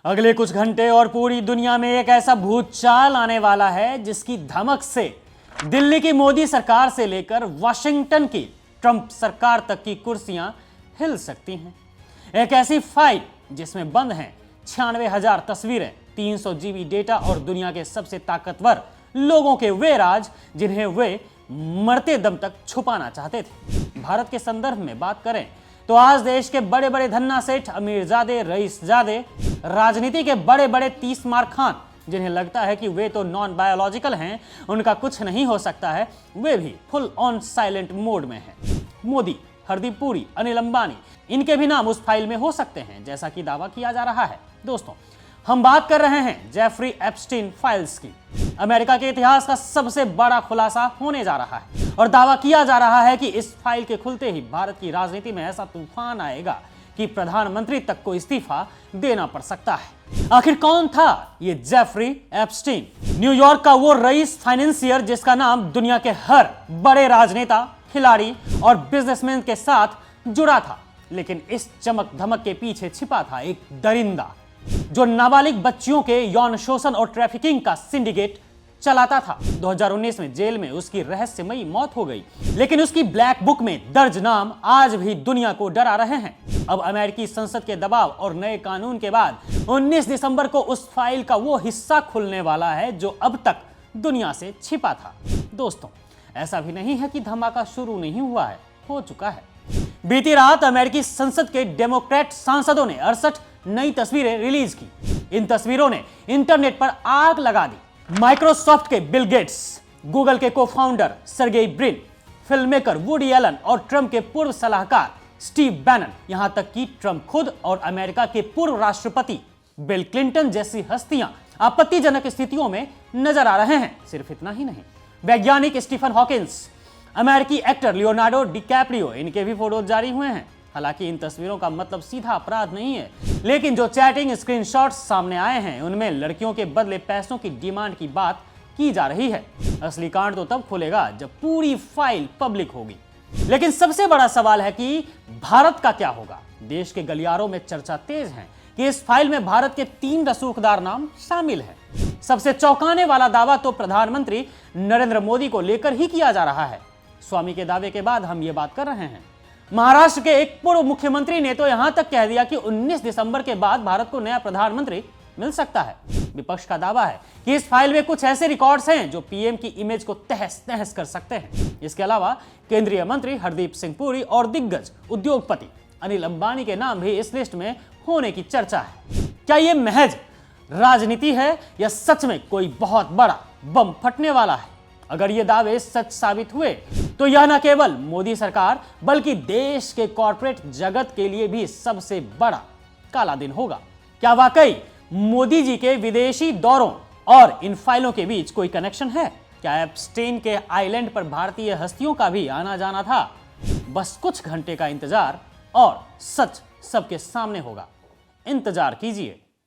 अगले कुछ घंटे और पूरी दुनिया में एक ऐसा भूचाल आने वाला है जिसकी धमक से दिल्ली की मोदी सरकार से लेकर वॉशिंगटन की ट्रंप सरकार तक की कुर्सियां हिल सकती हैं। एक ऐसी फाइल जिसमें बंद हैं 96,000 तस्वीरें, 300 जीबी डेटा और दुनिया के सबसे ताकतवर लोगों के वे राज जिन्हें वे मरते दम तक छुपाना चाहते थे। भारत के संदर्भ में बात करें तो आज देश के बड़े बड़े धन्ना सेठ, अमीरजादे, रईसजादे, राजनीति के बड़े बड़े 30 मार खान जिन्हें लगता है कि वे तो नॉन बायोलॉजिकल हैं, उनका कुछ नहीं हो सकता है, वे भी फुल ऑन साइलेंट मोड में हैं। मोदी, हरदीप पुरी, अनिल अंबानी, इनके भी नाम उस फाइल में हो सकते हैं जैसा कि दावा किया जा रहा है। दोस्तों, हम बात कर रहे हैं जेफरी एप्स्टीन फाइल्स की। अमेरिका के इतिहास का सबसे बड़ा खुलासा होने जा रहा है और दावा किया जा रहा है कि इस फाइल के खुलते ही भारत की राजनीति में ऐसा तूफान आएगा कि प्रधानमंत्री तक को इस्तीफा देना पड़ सकता है। आखिर कौन था ये जेफरी एप्स्टीन? न्यूयॉर्क का वो रईस फाइनेंसियर जिसका नाम दुनिया के हर बड़े राजनेता, खिलाड़ी और बिजनेसमैन के साथ जुड़ा था, लेकिन इस चमक धमक के पीछे छिपा था एक दरिंदा जो नाबालिग बच्चियों के यौन शोषण और ट्रैफिकिंग का सिंडिकेट चलाता था। 2019 में जेल में उसकी रहस्यमयी मौत हो गई, लेकिन उसकी ब्लैक बुक में दर्ज नाम आज भी दुनिया को डरा रहे हैं। अब अमेरिकी संसद के दबाव और नए कानून के बाद 19 दिसंबर को उस फाइल का वो हिस्सा खुलने वाला है जो अब तक दुनिया से छिपा था। दोस्तों, ऐसा भी नहीं है कि धमाका शुरू नहीं हुआ है, हो चुका है। बीती रात अमेरिकी संसद के डेमोक्रेट सांसदों ने 68 नई तस्वीरें रिलीज की। इन तस्वीरों ने इंटरनेट पर आग लगा दी। माइक्रोसॉफ्ट के बिल गेट्स, गूगल के co-founder Sergey Brin, filmmaker Woody Allen और ट्रंप के पूर्व सलाहकार स्टीव बैनन, यहां तक कि ट्रंप खुद और अमेरिका के पूर्व राष्ट्रपति बिल क्लिंटन जैसी हस्तियां आपत्तिजनक स्थितियों में नजर आ रहे हैं। सिर्फ इतना ही नहीं, वैज्ञानिक स्टीफन हॉकिंस, अमेरिकी एक्टर लियोनार्डो डिकैप्रियो, इनके भी फोटो जारी हुए हैं। हालांकि इन तस्वीरों का मतलब सीधा अपराध नहीं है, लेकिन जो चैटिंग स्क्रीनशॉट्स सामने आए हैं उनमें लड़कियों के बदले पैसों की डिमांड की बात की जा रही है। असली कांड तो तब खुलेगा जब पूरी फाइल पब्लिक होगी। लेकिन सबसे बड़ा सवाल है कि भारत का क्या होगा? देश के गलियारों में चर्चा तेज है कि इस फाइल में भारत के 3 रसूखदार नाम शामिल हैं। सबसे चौंकाने वाला दावा तो प्रधानमंत्री नरेंद्र मोदी को लेकर ही किया जा रहा है। स्वामी के दावे के बाद हम ये बात कर रहे हैं। महाराष्ट्र के एक पूर्व मुख्यमंत्री ने तो यहां तक कह दिया कि 19 दिसंबर के बाद भारत को नया प्रधानमंत्री मिल सकता है। विपक्ष का दावा है कि इस फाइल में कुछ ऐसे रिकॉर्ड्स हैं जो पीएम की इमेज को तहस नहस कर सकते हैं। इसके अलावा केंद्रीय मंत्री हरदीप सिंह पुरी और दिग्गज उद्योगपति अनिल अंबानी के नाम भी इस लिस्ट में होने की चर्चा है। क्या यह महज राजनीति है या सच में कोई बहुत बड़ा बम फटने वाला है? अगर ये दावे सच साबित हुए तो यह न केवल मोदी सरकार बल्कि देश के कॉर्पोरेट जगत के लिए भी सबसे बड़ा काला दिन होगा। क्या वाकई मोदी जी के विदेशी दौरों और इन फाइलों के बीच कोई कनेक्शन है? क्या एप्स्टीन के आइलैंड पर भारतीय हस्तियों का भी आना जाना था? बस कुछ घंटे का इंतजार और सच सबके सामने होगा। इंतजार कीजिए।